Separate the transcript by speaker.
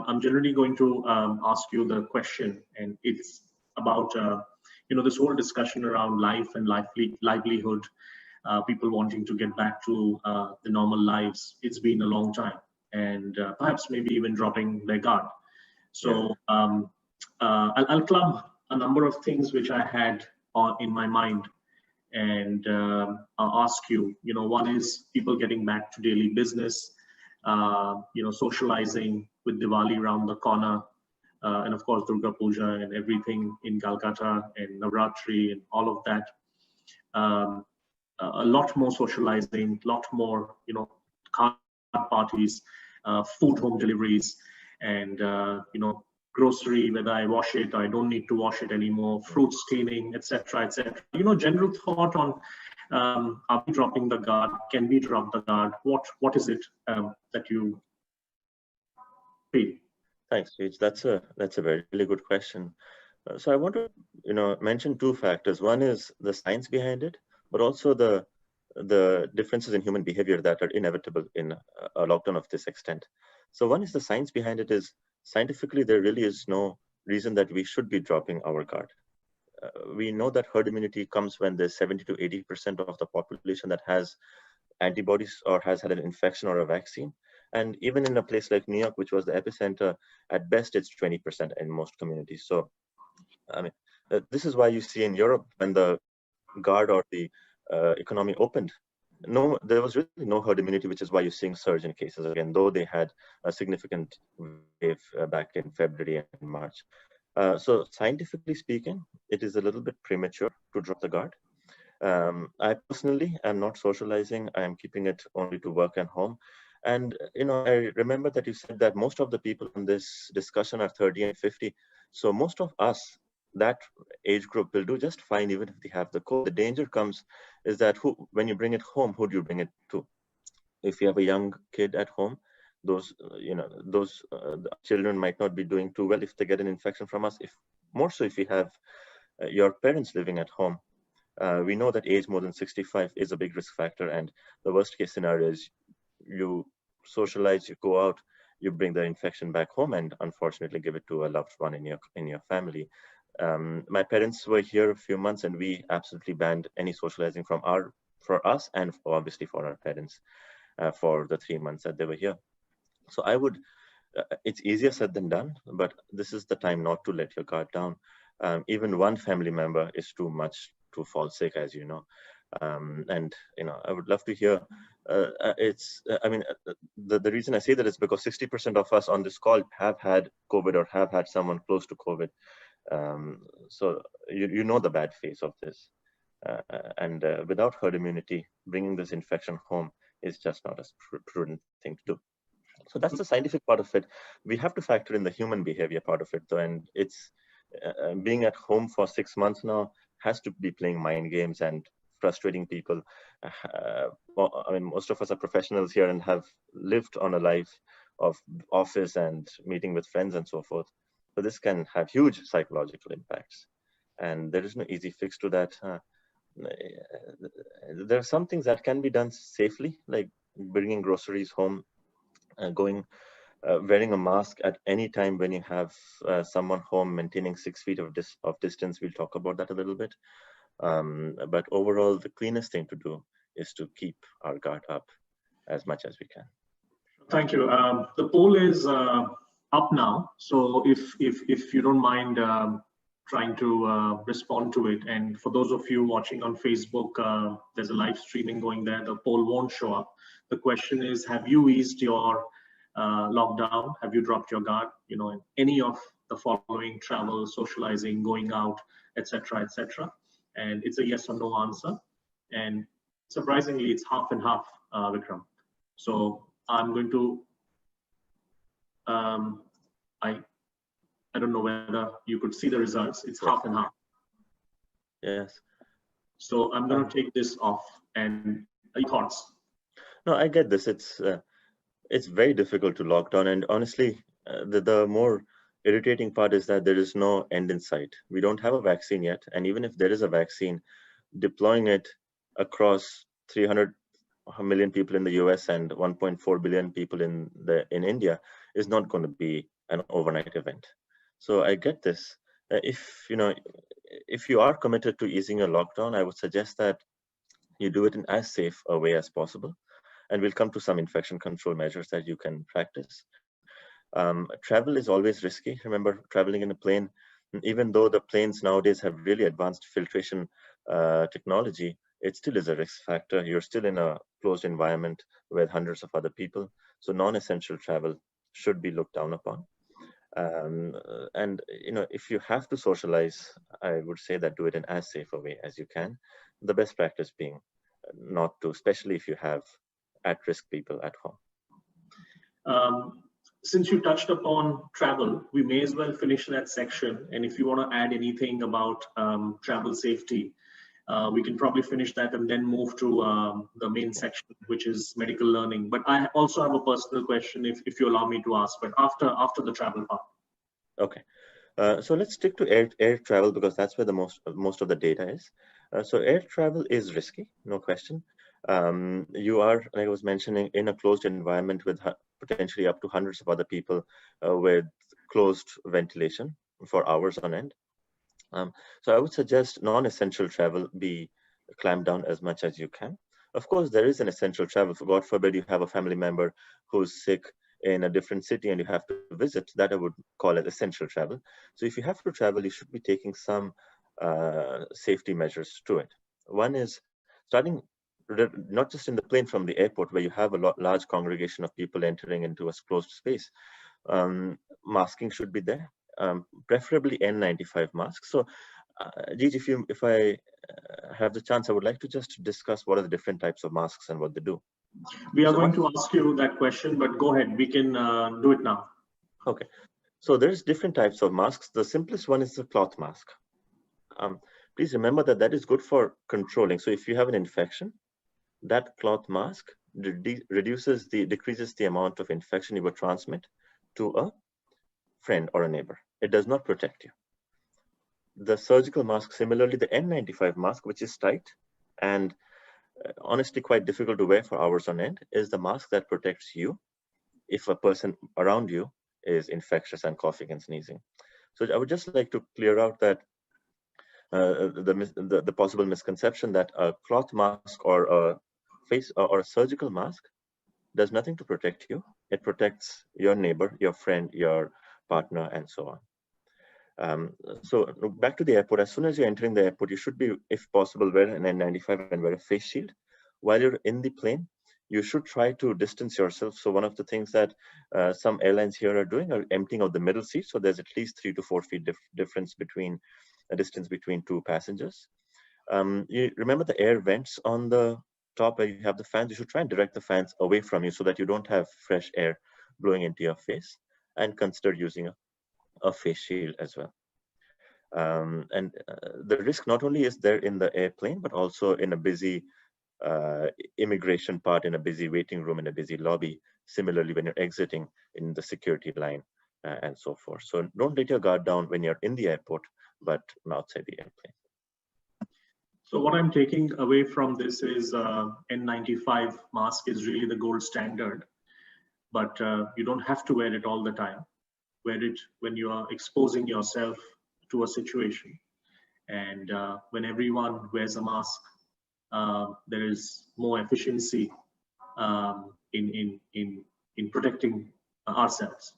Speaker 1: I'm generally going to ask you the question, and it's about this whole discussion around life and livelihood, people wanting to get back to the normal lives. It's been a long time, and perhaps maybe even dropping their guard. So I'll club a number of things which I had in my mind, and I'll ask you. One is people getting back to daily business, socializing with Diwali around the corner, and of course Durga Puja and everything in Calcutta and Navratri and all of that. A lot more socializing, a lot more, card parties, food home deliveries, and grocery, whether I wash it or I don't need to wash it anymore, fruits cleaning, etc., etc. General thought on are we dropping the guard? Can we drop the guard? What is it that you feel?
Speaker 2: Thanks, Rich. That's a very really good question. So I want to mention two factors. One is the science behind it, but also the differences in human behavior that are inevitable in a lockdown of this extent. So one is the science behind it is scientifically there really is no reason that we should be dropping our guard. We know that herd immunity comes when there's 70 to 80% of the population that has antibodies or has had an infection or a vaccine. And even in a place like New York, which was the epicenter, at best it's 20% in most communities. So, I mean, this is why you see in Europe when the guard or the economy opened, there was really no herd immunity, which is why you're seeing surge in cases again, though they had a significant wave back in February and March. So scientifically speaking, it is a little bit premature to drop the guard. I personally am not socializing. I am keeping it only to work and home. And I remember that you said that most of the people in this discussion are 30 and 50. So most of us, that age group, will do just fine even if they have the COVID. The danger comes is that when you bring it home, who do you bring it to? If you have a young kid at home, those children might not be doing too well if they get an infection from us. More so if you have your parents living at home. We know that age more than 65 is a big risk factor, and the worst case scenario is you socialize, you go out, you bring the infection back home, and unfortunately give it to a loved one in your family. My parents were here a few months, and we absolutely banned any socializing for us and obviously for our parents for the 3 months that they were here. So I would, it's easier said than done, but this is the time not to let your guard down. Even one family member is too much to fall sick, as you know. And I would love to hear. The reason I say that is because 60% of us on this call have had COVID or have had someone close to COVID. So you know the bad face of this. And without herd immunity, bringing this infection home is just not a prudent thing to do. So that's the scientific part of it. We have to factor in the human behavior part of it, though, and it's being at home for 6 months now has to be playing mind games and frustrating people. Most of us are professionals here and have lived on a life of office and meeting with friends and so forth. So this can have huge psychological impacts, and there is no easy fix to that. There are some things that can be done safely, like bringing groceries home, wearing a mask at any time when you have someone home, maintaining 6 feet of distance. We'll talk about that a little bit. But overall, the cleanest thing to do is to keep our guard up as much as we can.
Speaker 1: Thank you. The poll is up now, so if you don't mind trying to respond to it, and for those of you watching on Facebook, there's a live streaming going there. The poll won't show up. The question is: have you eased your lockdown? Have you dropped your guard? In any of the following: travel, socializing, going out, etc., etc. And it's a yes or no answer. And surprisingly, it's half and half, Vikram. So I'm going to, I don't know whether you could see the results. It's half and half.
Speaker 2: Yes.
Speaker 1: So I'm going to take this off. And your thoughts?
Speaker 2: No, I get this. It's very difficult to lock down. And honestly, the more irritating part is that there is no end in sight. We don't have a vaccine yet. And even if there is a vaccine, deploying it across 300 million people in the US and 1.4 billion people in India is not going to be an overnight event. So I get this. If you are committed to easing your lockdown, I would suggest that you do it in as safe a way as possible. And we'll come to some infection control measures that you can practice. Travel is always risky. Remember, traveling in a plane, even though the planes nowadays have really advanced filtration technology, it still is a risk factor. You're still in a closed environment with hundreds of other people. So non-essential travel should be looked down upon. And if you have to socialize, I would say that do it in as safe a way as you can. The best practice being not to, especially if you have at-risk people at home.
Speaker 1: Since you touched upon travel, we may as well finish that section. And if you want to add anything about travel safety, we can probably finish that and then move to the main section, which is medical learning. But I also have a personal question, if you allow me to ask, but after the travel part.
Speaker 2: Okay. So let's stick to air travel, because that's where the most of the data is. So air travel is risky, no question. You are, like I was mentioning, in a closed environment with potentially up to hundreds of other people with closed ventilation for hours on end. So I would suggest non-essential travel be clamped down as much as you can. Of course, there is an essential travel. For God forbid you have a family member who's sick in a different city and you have to visit, that I would call it essential travel. So if you have to travel, you should be taking some safety measures to it. One is starting not just in the plane, from the airport where you have a large congregation of people entering into a closed space. Masking should be there, preferably N95 masks. So Jeej, if I have the chance, I would like to just discuss what are the different types of masks and what they do.
Speaker 1: We are going to ask you that question, but go ahead, we can do it now.
Speaker 2: Okay, so there's different types of masks. The simplest one is the cloth mask. Please remember that is good for controlling. So if you have an infection, that cloth mask decreases the amount of infection you would transmit to a friend or a neighbor. It does not protect you. The surgical mask, similarly, the N95 mask, which is tight and honestly quite difficult to wear for hours on end, is the mask that protects you if a person around you is infectious and coughing and sneezing. So I would just like to clear out that the possible misconception that a cloth mask or a face or a surgical mask does nothing to protect you. It protects your neighbor, your friend, your partner, and so on. So back to the airport. As soon as you're entering the airport, you should be, if possible, wear an N95 and wear a face shield. While you're in the plane, you should try to distance yourself. So one of the things that some airlines here are doing are emptying out the middle seat. So there's at least 3 to 4 feet difference between a distance between two passengers. You remember the air vents on the top where you have the fans. You should try and direct the fans away from you so that you don't have fresh air blowing into your face, and consider using a face shield as well. And the risk not only is there in the airplane, but also in a busy immigration part, in a busy waiting room, in a busy lobby, similarly when you're exiting in the security line and so forth. So don't let your guard down when you're in the airport, but outside the airplane.
Speaker 1: So what I'm taking away from this is N95 mask is really the gold standard, but you don't have to wear it all the time. Wear it when you are exposing yourself to a situation. And when everyone wears a mask, there is more efficiency in protecting ourselves.